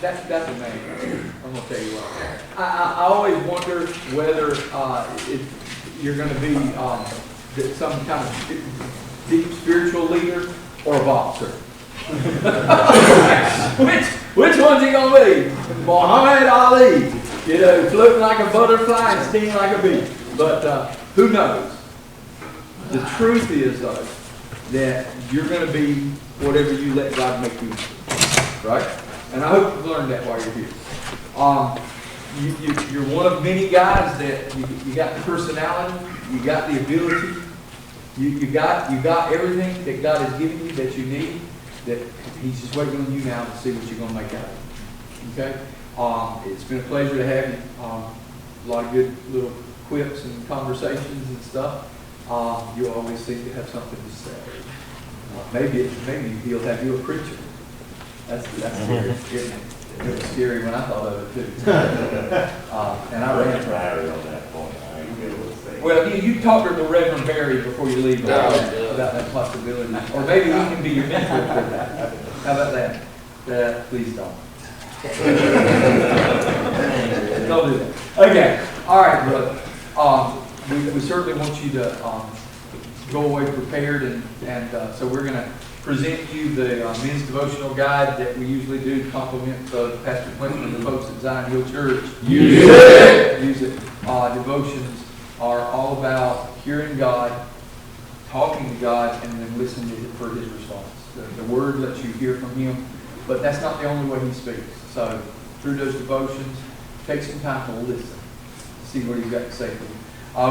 That's amazing. I'm gonna tell you what. I always wonder whether if you're going to be some kind of deep spiritual leader or a boxer. which one's he gonna be? Muhammad Ali, floating like a butterfly and stinging like a bee. But who knows? The truth is, though, that you're going to be whatever you let God make you, right? And I hope you've learned that while you're here. You're one of many guys that you got the personality, you got the ability, you got everything that God has given you that you need. That He's just waiting on you now to see what you're going to make out of it. Okay? It's been a pleasure to have you. A lot of good little quips and conversations and stuff. You always seem to have something to say. Maybe He'll have you a preacher. That's scary, isn't it? It was scary when I thought of it too. And I ran Barry on that point. Well, you talk to the Reverend Barry before you leave about that possibility. Or maybe he can be your mentor for that. How about that? Please don't. Don't do that. Okay. All right, brother. We certainly want you to go away prepared, and so we're going to present you the men's devotional guide that we usually do to compliment Pastor Clinton and the folks at Zion Hill Church. Use it. Use it. Devotions are all about hearing God, talking to God, and then listening for His response. The Word lets you hear from Him, but that's not the only way He speaks. So through those devotions, take some time to listen, see what He's got to say for you.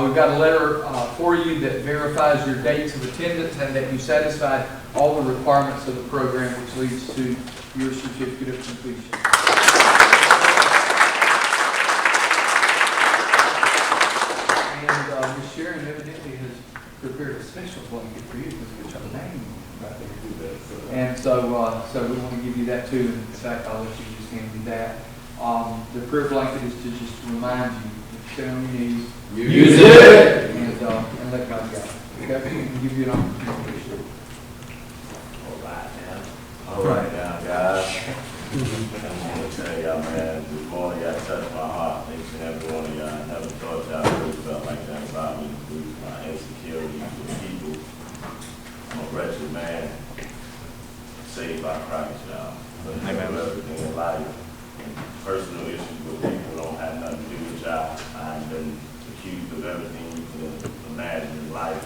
We've got a letter for you that verifies your dates of attendance and that you satisfied all the requirements of the program, which leads to your certificate of completion. And Ms. Sharon evidently has prepared a special blanket for you because it's your name right there. And so we want to give you that too. In fact, I'll let you just hand me that. The prayer blanket is to just remind you. Stay on your knees. Use it! And let God guide. Okay? We'll give you an opportunity. All right now, guys. I want to tell y'all, man, this morning y'all touched my heart. Each and every one of y'all. I never thought y'all really felt like that about me. My insecurities with people. I'm a wretched man. Saved by Christ, y'all. But I have everything in life. Personal issues with people don't have nothing to do with y'all. I've been accused of everything you can imagine in life,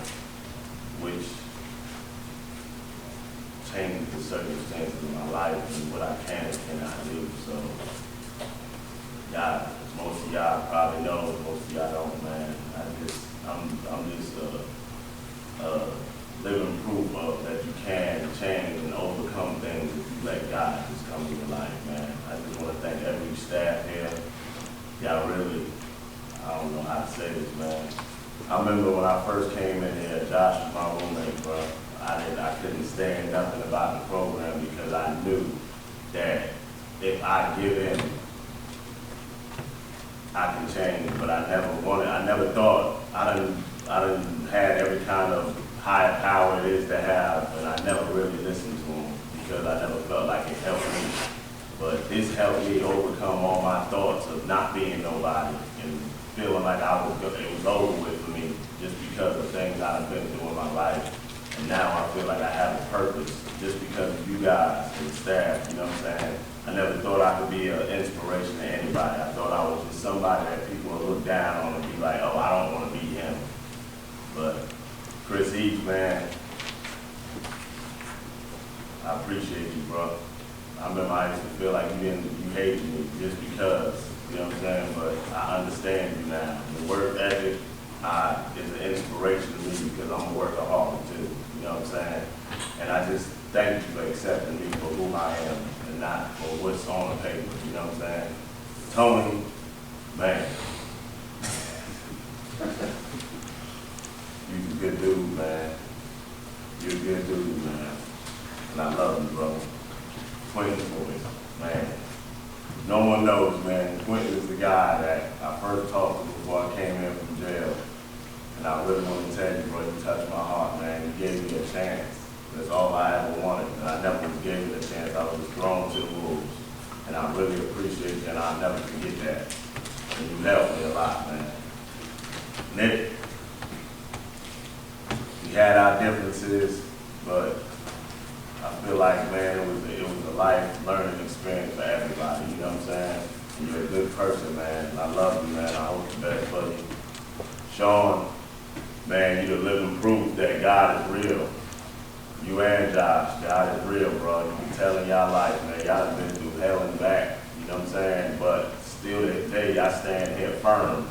which changes the circumstances of my life and what I can and cannot do. So, y'all, most of y'all probably know, most of y'all don't, man. I'm just a living proof of that you can change and overcome things if you let God just come in your life, man. I just want to thank every staff here. Y'all really, I don't know how to say this, man. I remember when I first came in here, Josh was my roommate, bro. I couldn't stand nothing about the program because I knew that if I give in, I can change. But I never thought, I didn't have every kind of higher power it is to have, and I never really listened to him because I never felt like it helped me. But this helped me overcome all my thoughts of not being nobody and feeling like it was over with for me just because of things I've been through in my life. And now I feel like I have a purpose just because of you guys and the staff, you know what I'm saying? I never thought I could be an inspiration to anybody. I thought I was just somebody that people would look down on and be like, oh, I don't want to be him. But Chris Each, man, I appreciate you, bro. I remember I used to feel like you hated me just because, you know what I'm saying? But I understand you now. The work ethic is an inspiration to me because I'm a workaholic too, you know what I'm saying? And I just thank you for accepting me for who I am and not for what's on the paper, you know what I'm saying? Tony, man. You're a good dude, man. You're a good dude, man. And I love you, bro. Quentin boys, man. No one knows, man. Quentin is the guy that I first talked to before I came in from jail. And I really want to tell you, bro, you touched my heart, man. You gave me a chance. That's all I ever wanted. And I never was given a chance. I was just thrown to the feel like, man, it was a life learning experience for everybody, you know what I'm saying? And you're a good person, man, and I love you, man, I hope the best for you. Sean, man, you're the living proof that God is real. You and Josh, God is real, bro. You can tell in y'all life, man, y'all have been through hell and back, you know what I'm saying? But still today, y'all stand here firm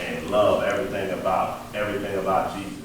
and love everything about Jesus.